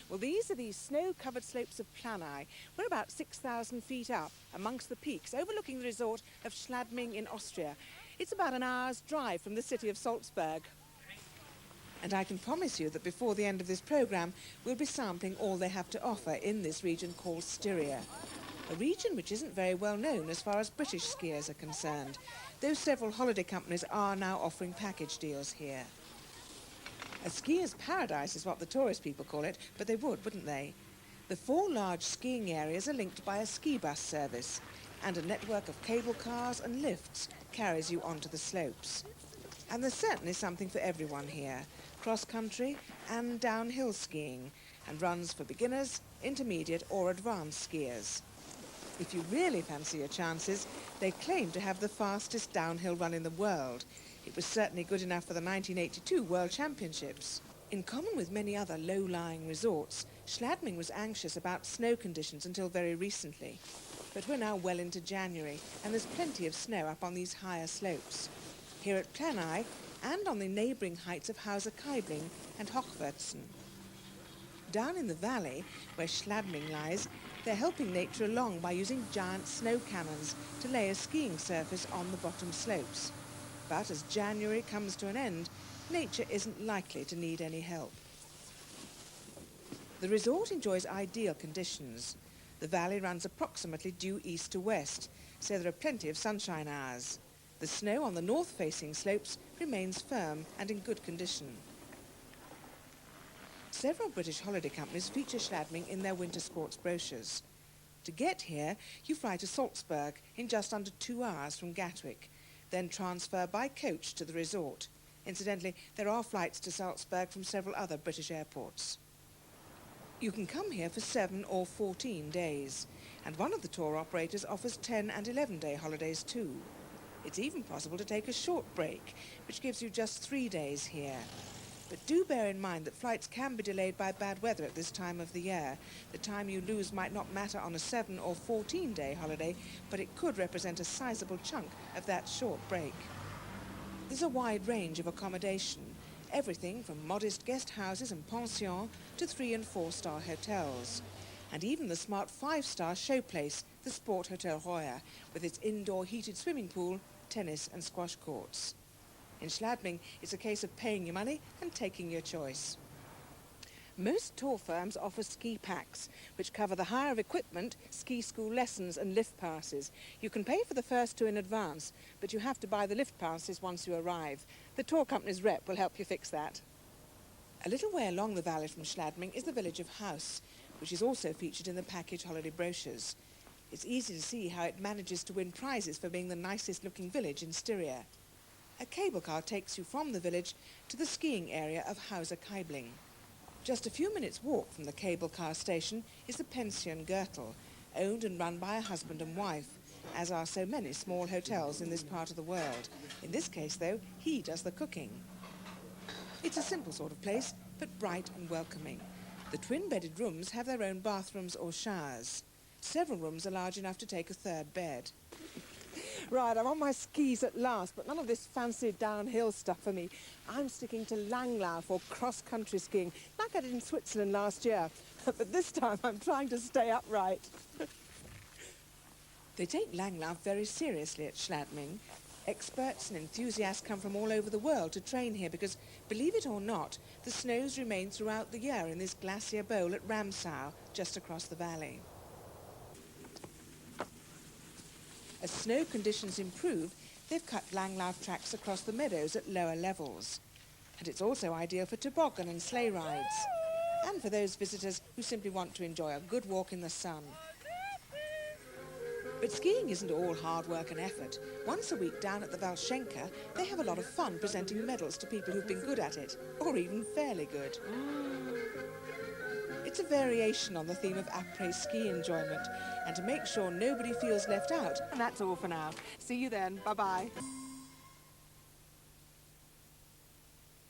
Well, these are the snow-covered slopes of Planai. We're about 6,000 feet up amongst the peaks, overlooking the resort of Schladming in Austria. It's about an hour's drive from the city of Salzburg. And I can promise you that before the end of this programme, we'll be sampling all they have to offer in this region called Styria. A region which isn't very well known as far as British skiers are concerned, though several holiday companies are now offering package deals here. A skier's paradise is what the tourist people call it, but they would, wouldn't they? The 4 large skiing areas are linked by a ski bus service, and a network of cable cars and lifts carries you onto the slopes. And there's certainly something for everyone here, cross-country and downhill skiing, and runs for beginners, intermediate or advanced skiers. If you really fancy your chances, they claim to have the fastest downhill run in the world. It was certainly good enough for the 1982 World Championships. In common with many other low-lying resorts, Schladming was anxious about snow conditions until very recently. But we're now well into January, and there's plenty of snow up on these higher slopes. Here at Planai, and on the neighbouring heights of Kaibling and Hochwürzen. Down in the valley, where Schladming lies, they're helping nature along by using giant snow cannons to lay a skiing surface on the bottom slopes. But as January comes to an end, nature isn't likely to need any help. The resort enjoys ideal conditions. The valley runs approximately due east to west, so there are plenty of sunshine hours. The snow on the north-facing slopes remains firm and in good condition. Several British holiday companies feature Schladming in their winter sports brochures. To get here, you fly to Salzburg in just under 2 hours from Gatwick, then transfer by coach to the resort. Incidentally, there are flights to Salzburg from several other British airports. You can come here for 7 or 14 days, and one of the tour operators offers 10 and 11-day holidays too. It's even possible to take a short break, which gives you just 3 days here. But do bear in mind that flights can be delayed by bad weather at this time of the year. The time you lose might not matter on a 7 or 14-day holiday, but it could represent a sizable chunk of that short break. There's a wide range of accommodation, everything from modest guest houses and pensions to 3- and 4-star hotels. And even the smart 5-star showplace, the Sport Hotel Roya, with its indoor heated swimming pool, tennis and squash courts. In Schladming, it's a case of paying your money and taking your choice. Most tour firms offer ski packs, which cover the hire of equipment, ski school lessons and lift passes. You can pay for the first 2 in advance, but you have to buy the lift passes once you arrive. The tour company's rep will help you fix that. A little way along the valley from Schladming is the village of Haus, which is also featured in the package holiday brochures. It's easy to see how it manages to win prizes for being the nicest looking village in Styria. A cable car takes you from the village to the skiing area of Kaibling. Just a few minutes' walk from the cable car station is the Pension Gürtel, owned and run by a husband and wife, as are so many small hotels in this part of the world. In this case, though, he does the cooking. It's a simple sort of place, but bright and welcoming. The twin-bedded rooms have their own bathrooms or showers. Several rooms are large enough to take a 3rd bed. Right, I'm on my skis at last, but none of this fancy downhill stuff for me. I'm sticking to Langlauf or cross-country skiing, like I did in Switzerland last year. But this time I'm trying to stay upright. They take Langlauf very seriously at Schladming. Experts and enthusiasts come from all over the world to train here because, believe it or not, the snows remain throughout the year in this glacier bowl at Ramsau, just across the valley. As snow conditions improve, they've cut Langlauf tracks across the meadows at lower levels. And it's also ideal for toboggan and sleigh rides, and for those visitors who simply want to enjoy a good walk in the sun. But skiing isn't all hard work and effort. Once a week down at the Valschenka, they have a lot of fun presenting medals to people who've been good at it, or even fairly good. It's a variation on the theme of après-ski enjoyment, and to make sure nobody feels left out. And that's all for now. See you then. Bye-bye.